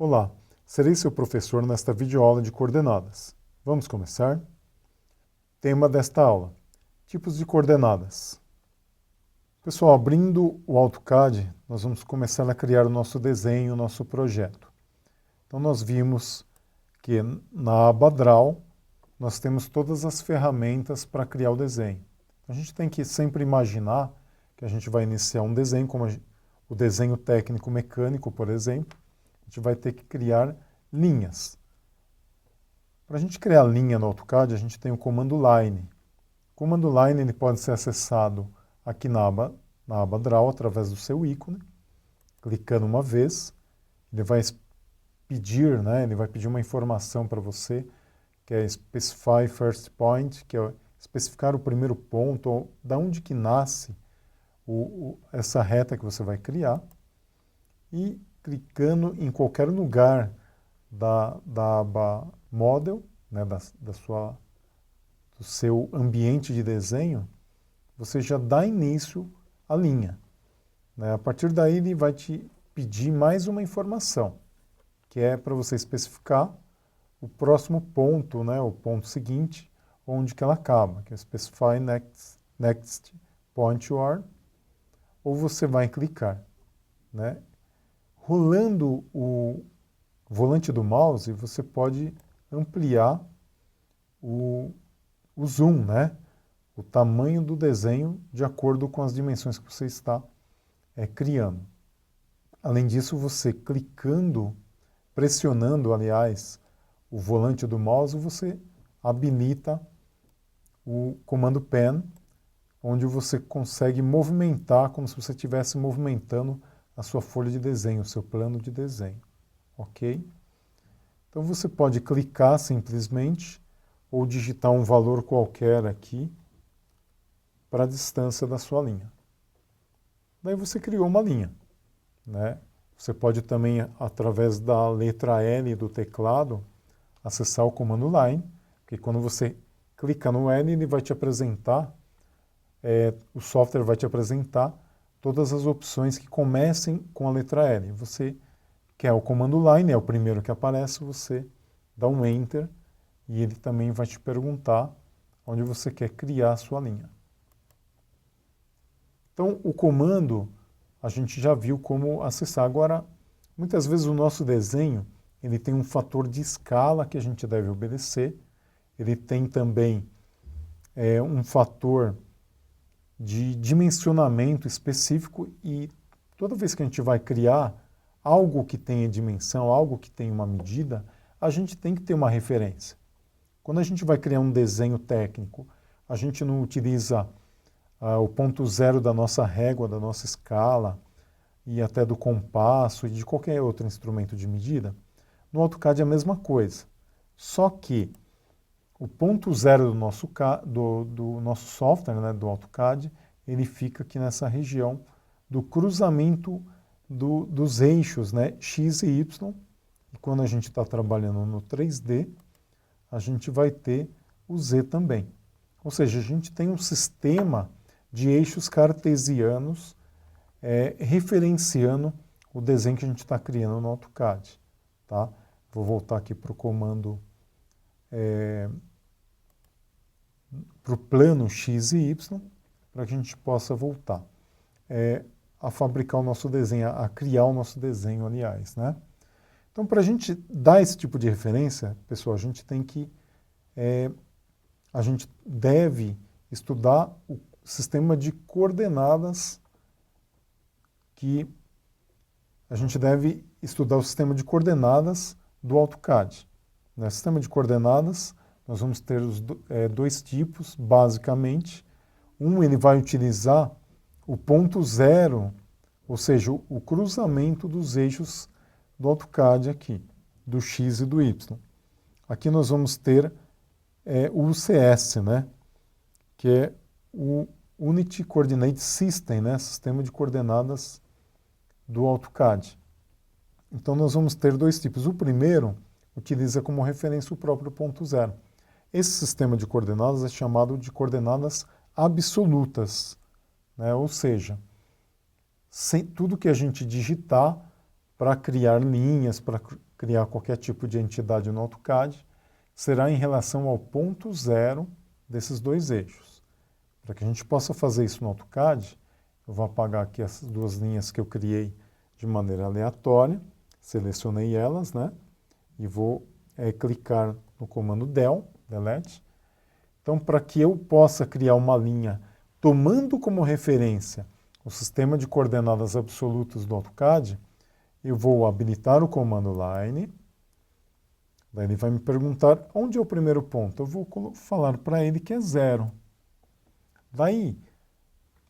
Olá, serei seu professor nesta videoaula de coordenadas. Vamos começar? Tema desta aula: tipos de coordenadas. Pessoal, abrindo o AutoCAD, nós vamos começar a criar o nosso desenho, o nosso projeto. Então nós vimos que na aba Draw nós temos todas as ferramentas para criar o desenho. A gente tem que sempre imaginar que a gente vai iniciar um desenho, como o desenho técnico mecânico, por exemplo. A gente vai ter que criar linhas. Para a gente criar linha no AutoCAD, a gente tem o comando Line. O comando Line ele pode ser acessado aqui na aba Draw, através do seu ícone. Clicando uma vez, ele vai pedir, ele vai pedir uma informação para você, que é Specify First Point, que é especificar o primeiro ponto, ou da onde que nasce essa reta que você vai criar. E clicando em qualquer lugar da aba Model, do seu ambiente de desenho, você já dá início à linha. A partir daí ele vai te pedir mais uma informação, que é para você especificar o próximo ponto, o ponto seguinte, onde que ela acaba, que é Specify Next Point You Are, ou você vai clicar. Rolando o volante do mouse, você pode ampliar o zoom, o tamanho do desenho de acordo com as dimensões que você está criando. Além disso, você clicando, pressionando, aliás, o volante do mouse, você habilita o comando Pen, onde você consegue movimentar como se você estivesse movimentando a sua folha de desenho, o seu plano de desenho. Ok? Então você pode clicar simplesmente ou digitar um valor qualquer aqui para a distância da sua linha. Daí você criou uma linha. Você pode também, através da letra L do teclado, acessar o comando Line, porque quando você clica no L, ele vai te apresentar, o software vai te apresentar todas as opções que comecem com a letra L. Você quer o comando Line, é o primeiro que aparece, você dá um Enter e ele também vai te perguntar onde você quer criar a sua linha. Então, o comando, a gente já viu como acessar. Agora, muitas vezes o nosso desenho, ele tem um fator de escala que a gente deve obedecer, ele tem também um fator de dimensionamento específico e toda vez que a gente vai criar algo que tenha dimensão, algo que tenha uma medida, a gente tem que ter uma referência. Quando a gente vai criar um desenho técnico, a gente não utiliza o ponto zero da nossa régua, da nossa escala, e até do compasso e de qualquer outro instrumento de medida. No AutoCAD é a mesma coisa, só que o ponto zero do nosso software, do AutoCAD, ele fica aqui nessa região do cruzamento dos eixos, X e Y. E quando a gente está trabalhando no 3D, a gente vai ter o Z também. Ou seja, a gente tem um sistema de eixos cartesianos referenciando o desenho que a gente está criando no AutoCAD. Tá? Vou voltar aqui para o comando, para o plano X e Y, para que a gente possa voltar a fabricar o nosso desenho, a criar o nosso desenho, aliás. Então, para a gente dar esse tipo de referência, pessoal, a gente deve estudar o sistema de coordenadas do AutoCAD. No sistema de coordenadas, nós vamos ter dois tipos, basicamente. Ele vai utilizar o ponto zero, ou seja, o cruzamento dos eixos do AutoCAD aqui, do X e do Y. Aqui nós vamos ter o UCS, que é o Unity Coordinate System, sistema de coordenadas do AutoCAD. Então nós vamos ter dois tipos. O primeiro utiliza como referência o próprio ponto zero. Esse sistema de coordenadas é chamado de coordenadas absolutas, ou seja, tudo que a gente digitar para criar linhas, para criar qualquer tipo de entidade no AutoCAD, será em relação ao ponto zero desses dois eixos. Para que a gente possa fazer isso no AutoCAD, eu vou apagar aqui essas duas linhas que eu criei de maneira aleatória, selecionei elas, né? E vou clicar no comando delete. Então, para que eu possa criar uma linha tomando como referência o sistema de coordenadas absolutas do AutoCAD, eu vou habilitar o comando line. Daí ele vai me perguntar onde é o primeiro ponto. Eu vou falar para ele que é 0. Daí,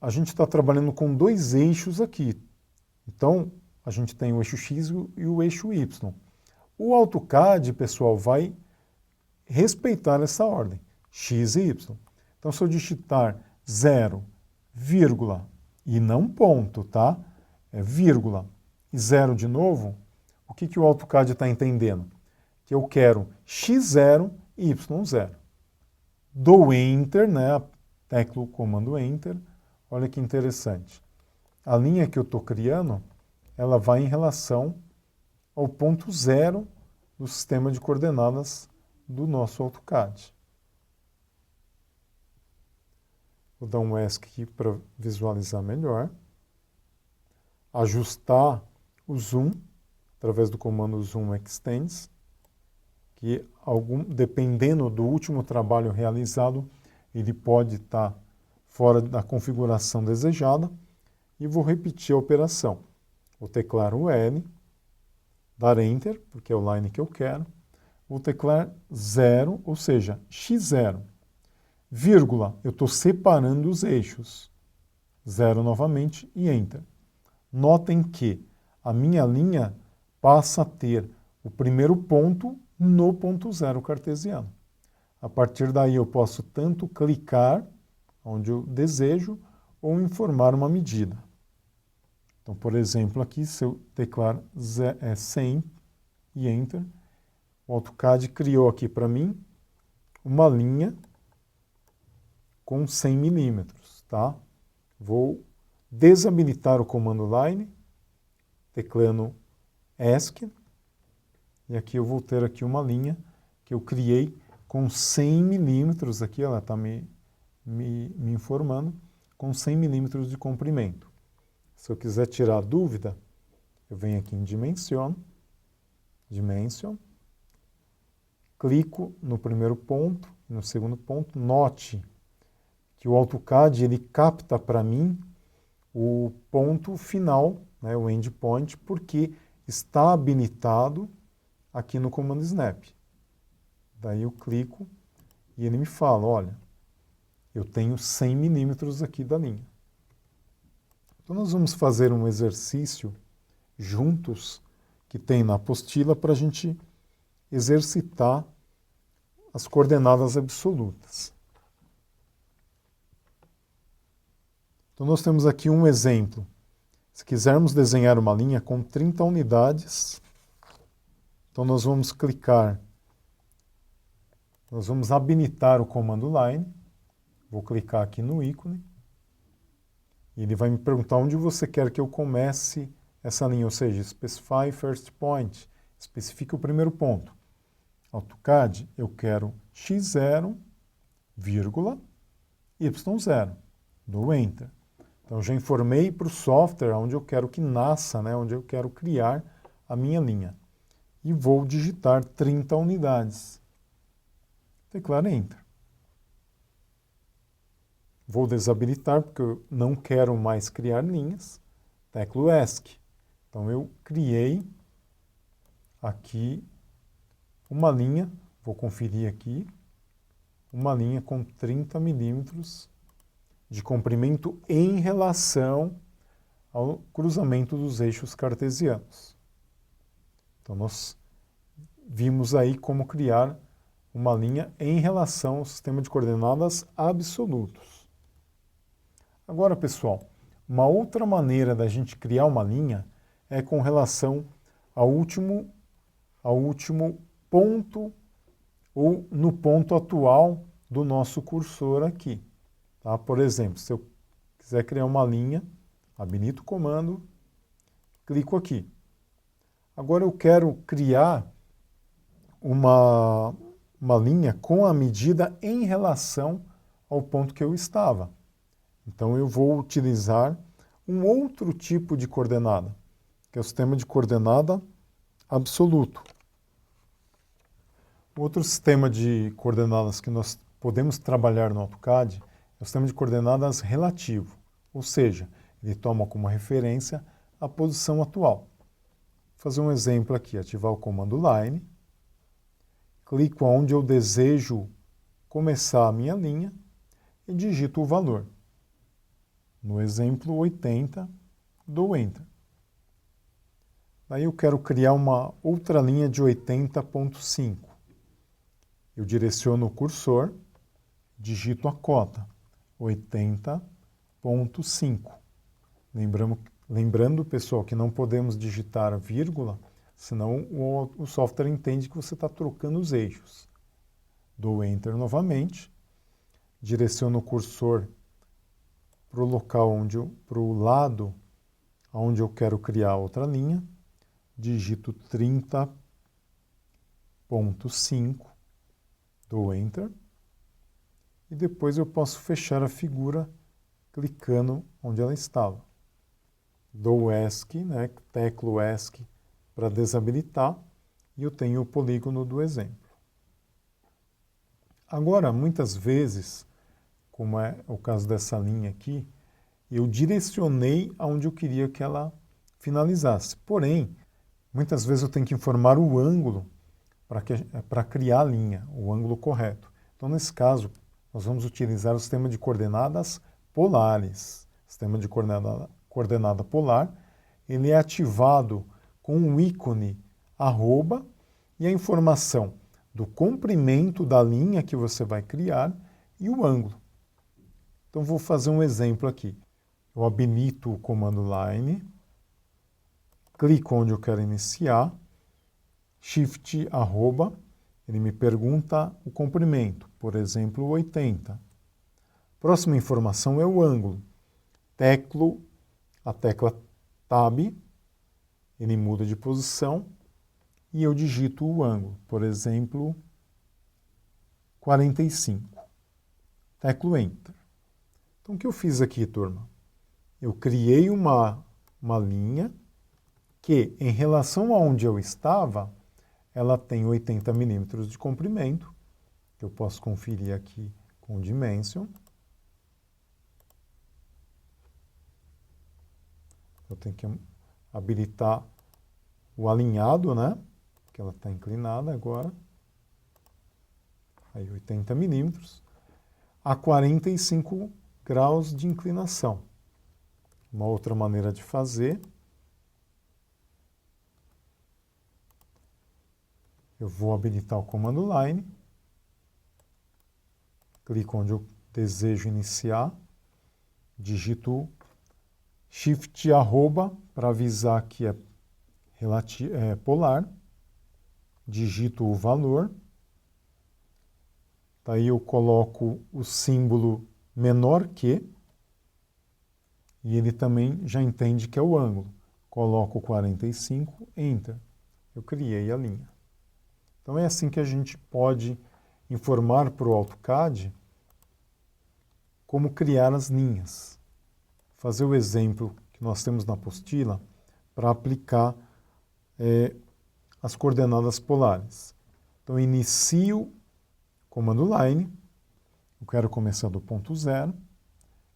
a gente está trabalhando com dois eixos aqui. Então, a gente tem o eixo X e o eixo Y. O AutoCAD, pessoal, vai respeitar essa ordem, X e Y. Então, se eu digitar 0, vírgula, e não ponto, tá? É vírgula e 0 de novo, o que o AutoCAD está entendendo? Que eu quero x0 e y0. Dou Enter, né? Teclo o comando Enter. Olha que interessante. A linha que eu estou criando, ela vai em relação ao ponto zero do sistema de coordenadas do nosso AutoCAD. Vou dar um ESC aqui para visualizar melhor. Ajustar o zoom através do comando Zoom Extends, que dependendo do último trabalho realizado, ele pode estar fora da configuração desejada. E vou repetir a operação. Vou teclar o L, dar Enter, porque é o line que eu quero. Vou teclar 0, ou seja, x0. Vírgula, eu estou separando os eixos. 0 novamente e Enter. Notem que a minha linha passa a ter o primeiro ponto no ponto zero cartesiano. A partir daí eu posso tanto clicar onde eu desejo ou informar uma medida. Então, por exemplo, aqui se eu teclar 100 e Enter, o AutoCAD criou aqui para mim uma linha com 100 milímetros, tá? Vou desabilitar o comando line, teclando ESC, e aqui eu vou ter aqui uma linha que eu criei com 100 milímetros, aqui ela está me informando, com 100 milímetros de comprimento. Se eu quiser tirar a dúvida, eu venho aqui em Dimension, clico no primeiro ponto, no segundo ponto, note que o AutoCAD ele capta para mim o ponto final, né, o endpoint, porque está habilitado aqui no comando Snap. Daí eu clico e ele me fala, olha, eu tenho 100 milímetros aqui da linha. Então nós vamos fazer um exercício juntos que tem na apostila para a gente exercitar as coordenadas absolutas. Então nós temos aqui um exemplo. Se quisermos desenhar uma linha com 30 unidades, então nós vamos clicar, nós vamos habilitar o comando line, vou clicar aqui no ícone, e ele vai me perguntar onde você quer que eu comece essa linha, ou seja, specify first point, especifique o primeiro ponto. AutoCAD, eu quero x0, vírgula, y0, dou Enter. Então, já informei para o software onde eu quero que nasça, né, onde eu quero criar a minha linha. E vou digitar 30 unidades. Teclar Enter. Vou desabilitar, porque eu não quero mais criar linhas. Teclo ESC. Então, eu criei aqui uma linha, vou conferir aqui, uma linha com 30 milímetros de comprimento em relação ao cruzamento dos eixos cartesianos. Então, nós vimos aí como criar uma linha em relação ao sistema de coordenadas absolutos. Agora, pessoal, uma outra maneira da gente criar uma linha é com relação ao último ponto ou no ponto atual do nosso cursor aqui. Tá? Por exemplo, se eu quiser criar uma linha, habilito o comando, clico aqui. Agora eu quero criar uma linha com a medida em relação ao ponto que eu estava. Então eu vou utilizar um outro tipo de coordenada, que é o sistema de coordenada absoluto. Outro sistema de coordenadas que nós podemos trabalhar no AutoCAD é o sistema de coordenadas relativo, ou seja, ele toma como referência a posição atual. Vou fazer um exemplo aqui, ativar o comando Line, clico onde eu desejo começar a minha linha e digito o valor. No exemplo 80, dou Enter. Daí eu quero criar uma outra linha de 80.5. Eu direciono o cursor, digito a cota, 80.5. Lembrando, pessoal, que não podemos digitar vírgula, senão o software entende que você está trocando os eixos. Dou Enter novamente, direciono o cursor para o local para o lado onde eu quero criar outra linha, digito 30.5, dou Enter, e depois eu posso fechar a figura clicando onde ela estava. Dou ESC, né, teclo ESC para desabilitar, e eu tenho o polígono do exemplo. Agora, muitas vezes, como é o caso dessa linha aqui, eu direcionei aonde eu queria que ela finalizasse. Porém, muitas vezes eu tenho que informar o ângulo para criar a linha, o ângulo correto. Então, nesse caso, nós vamos utilizar o sistema de coordenadas polares. O sistema de coordenada polar, ele é ativado com um ícone arroba e a informação do comprimento da linha que você vai criar e o ângulo. Então, vou fazer um exemplo aqui. Eu habilito o comando Line, clico onde eu quero iniciar, Shift arroba, ele me pergunta o comprimento, por exemplo, 80. Próxima informação é o ângulo. A tecla Tab, ele muda de posição e eu digito o ângulo, por exemplo, 45. Teclo Enter. Então, o que eu fiz aqui, turma? Eu criei uma linha que, em relação a onde eu estava, ela tem 80 milímetros de comprimento, que eu posso conferir aqui com o Dimension. Eu tenho que habilitar o alinhado, né? Que ela está inclinada agora. Aí 80 milímetros. A 45 graus de inclinação. Uma outra maneira de fazer. Eu vou habilitar o comando Line. Clico onde eu desejo iniciar. Digito Shift arroba para avisar que é polar. Digito o valor. Daí eu coloco o símbolo menor que. E ele também já entende que é o ângulo. Coloco 45, Enter. Eu criei a linha. Então é assim que a gente pode informar para o AutoCAD como criar as linhas. Fazer o exemplo que nós temos na apostila para aplicar as coordenadas polares. Então inicio comando Line, eu quero começar do ponto 0,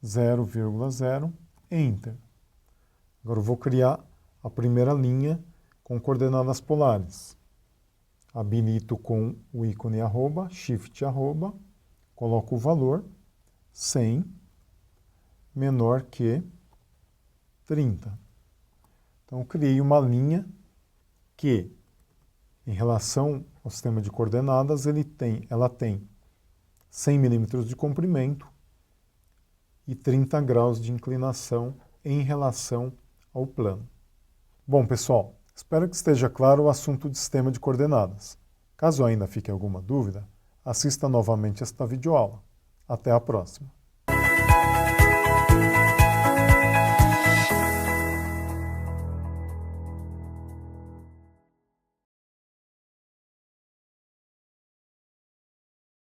0,0, Enter. Agora eu vou criar a primeira linha com coordenadas polares. Habilito com o ícone arroba, Shift arroba, coloco o valor 100 menor que 30. Então eu criei uma linha que, em relação ao sistema de coordenadas, ela tem 100 milímetros de comprimento e 30 graus de inclinação em relação ao plano. Bom, pessoal, espero que esteja claro o assunto de sistema de coordenadas. Caso ainda fique alguma dúvida, assista novamente esta videoaula. Até a próxima!